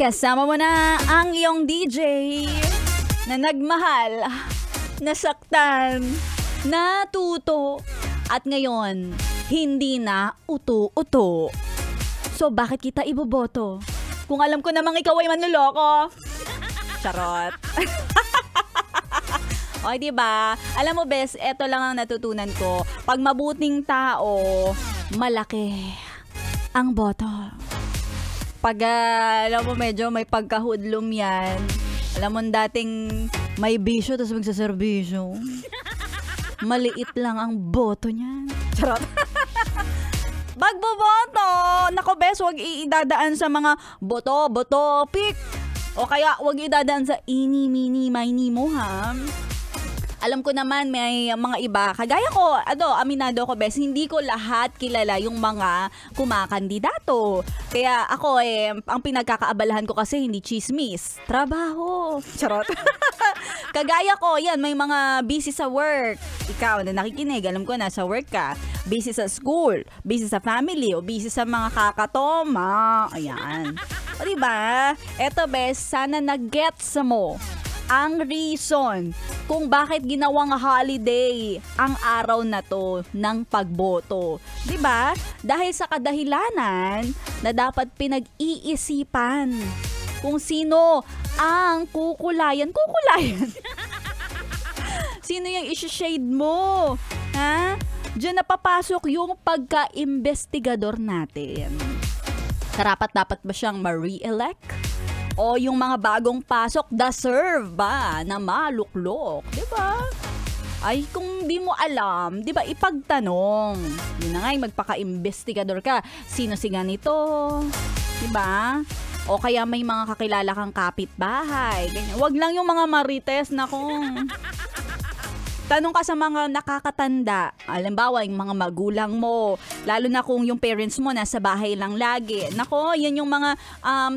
Kasama mo na ang iyong DJ na nagmahal, nasaktan, natuto, at ngayon, hindi na uto-uto. So, bakit kita iboboto? Kung alam ko namang ikaw ay manloloko. Charot. O, diba? Alam mo, bes, eto lang ang natutunan ko. Pag mabuting tao, malaki ang boto. Pag, alam mo, medyo may pagkahudlom yan. Alam mo, dating may bisyo, tapos magsaservisyo. Maliit lang ang boto niyan. Charot. Bagboboto! Nako, bes, huwag iidadaan sa mga boto, pick. O kaya, huwag idadaan sa ini, mini, mini mo, ha? Alam ko naman may mga iba, kagaya ko, aminado ko, bes, hindi ko lahat kilala yung mga kumakandidato. Kaya ako ang pinagkakaabalahan ko kasi hindi chismis, trabaho. Charot. Kagaya ko, yan, may mga busy sa work. Ikaw na nakikinig, alam ko nasa work ka. Busy sa school, busy sa family, o busy sa mga kakatoma. Ayan. O diba? Eto, bes, sana nag-gets mo ang reason kung bakit ginawang holiday ang araw na to ng pagboto. 'Di ba? Dahil sa kadahilanan na dapat pinag-iisipan kung sino ang kukulayan. Sino yung isi-shade mo? Ha? Diyan napapasok yung pagka-investigador natin. Karapat-dapat ba siyang ma-re-elect? O yung mga bagong pasok, deserve ba na maluklok? Diba? Ay, kung di mo alam, diba, ipagtanong. Yun na nga, magpaka-investigador ka. Sino si ganito? Diba? O kaya may mga kakilala kang kapitbahay. Ganyan. Wag lang yung mga marites na kung... Tanong ka sa mga nakakatanda, halimbawa yung mga magulang mo, lalo na kung yung parents mo nasa bahay lang lagi. Nako, yan yung mga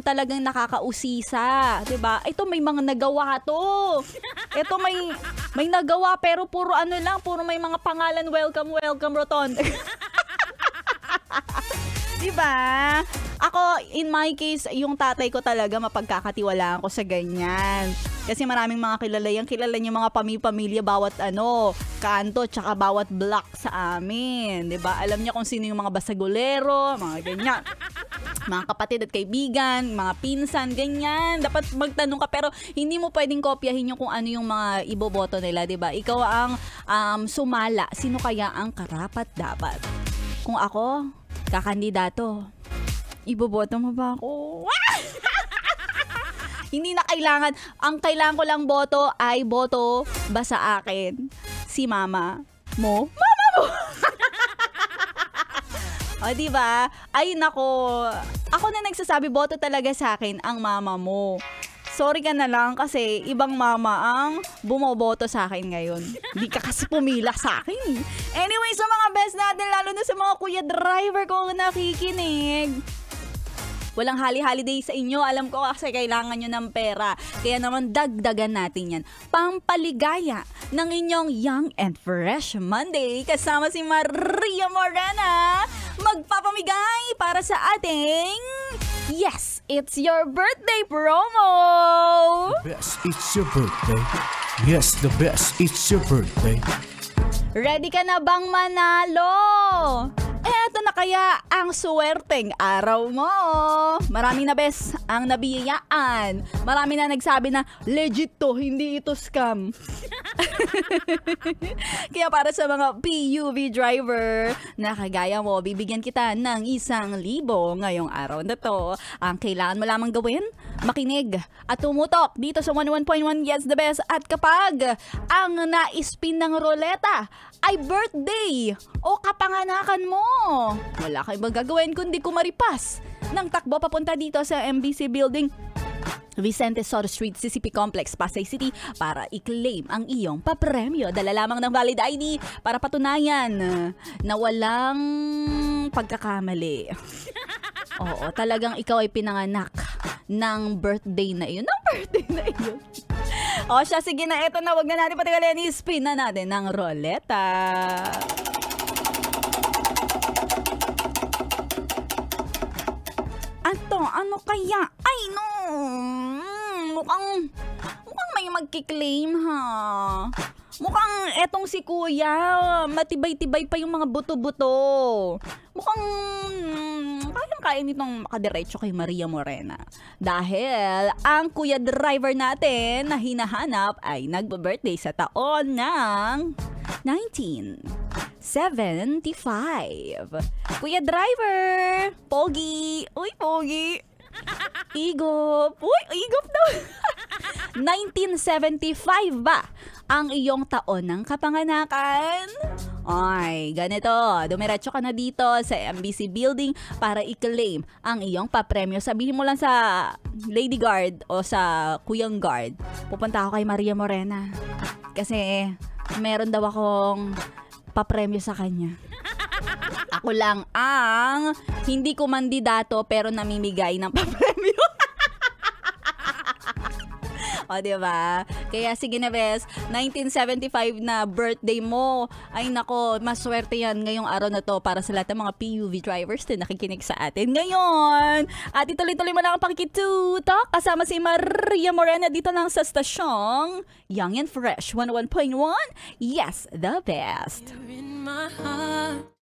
talagang nakakausisa, 'di ba? Ito may mga nagawa to. Ito may nagawa pero puro puro may mga pangalan, welcome roton. 'Di ba? Ako, in my case, yung tatay ko talaga mapagkakatiwalaan ko sa ganyan. Kasi maraming mga kilala niyo mga pamilya bawat kanto, tsaka bawat block sa amin. 'Di ba? Alam niya kung sino yung mga basagulero, mga ganyan. Mga kapatid at kaibigan, mga pinsan, ganyan. Dapat magtanong ka pero hindi mo pwedeng kopyahin yung kung ano yung mga iboboto nila, 'di ba? Ikaw ang sumala. Sino kaya ang karapat-dapat? Kung ako, kakandidato, iboboto mo ba ako? Hindi na kailangan. Ang kailangan ko lang boto ay boto ba sa akin? Si mama mo? Mama mo! O, diba? Ay, nako. Ako na nagsasabi, boto talaga sa akin ang mama mo. Sorry ka na lang kasi ibang mama ang bumoboto sa akin ngayon. Hindi ka kasi pumila sa akin. Anyway, sa mga best natin, lalo na sa mga kuya driver ko nakikinig. Walang holiday sa inyo. Alam ko kasi kailangan nyo ng pera. Kaya naman dagdagan natin yan. Pampaligaya ng inyong Young and Fresh Monday. Kasama si Maria Morena. Magpapamigay para sa ating Yes, It's Your Birthday promo! The best, it's your birthday. Yes, the best, it's your birthday. Ready ka na bang manalo? Eto na kaya ang swerteng araw mo. Marami na bes ang nabiyayaan. Marami na nagsabi na legit to, hindi ito scam. Kaya para sa mga PUV driver na kagaya mo, bibigyan kita ng 1,000 ngayong araw na to. Ang kailangan mo lamang gawin, makinig at tumutok dito sa 101.1 Yes the Best. At kapag ang naispin ng roleta ay birthday o kapanganakan mo, wala kayong magagawin kundi kumaripas ng takbo papunta dito sa MBC Building, Vicente Soto Street, CCP Complex, Pasay City para i-claim ang iyong papremyo. Dala lamang ng valid ID para patunayan na walang pagkakamali. Oo, talagang ikaw ay pinanganak ng birthday na iyon. O siya, sige na, eto na, wag na natin patigalin, i-spin na natin ng roleta. Ato, ano kaya? Ay, no! Mukhang may magkiklaim ha. Mukhang etong si kuya, matibay-tibay pa yung mga buto-buto. Mukhang kayang-kaya nitong makadiretso kay Maria Morena. Dahil ang kuya driver natin na hinahanap ay nagbe-birthday sa taon ng 1975. Kuya driver! Pogi! Uy, pogi! Igop! Uy, igop daw! 1975 ba ang iyong taon ng kapanganakan? Ay, ganito. Dumiretso ka na dito sa MBC Building para i-claim ang iyong papremyo. Sabihin mo lang sa Lady Guard o sa Kuyang Guard. Pupunta ako kay Maria Morena. Kasi meron daw akong papremyo sa kanya. Ako lang ang hindi ko mandidato pero namimigay ng papremyo. O, diba? Kaya sige na, bes, 1975 na birthday mo. Ay nako, maswerte yan ngayong araw na to para sa lahat ng mga PUV drivers na nakikinig sa atin ngayon. At ituloy-tuloy mo lang ang pakikitutok kasama si Maria Morena dito lang sa stasyong Young and Fresh 101.1. Yes, the best. You're in my heart.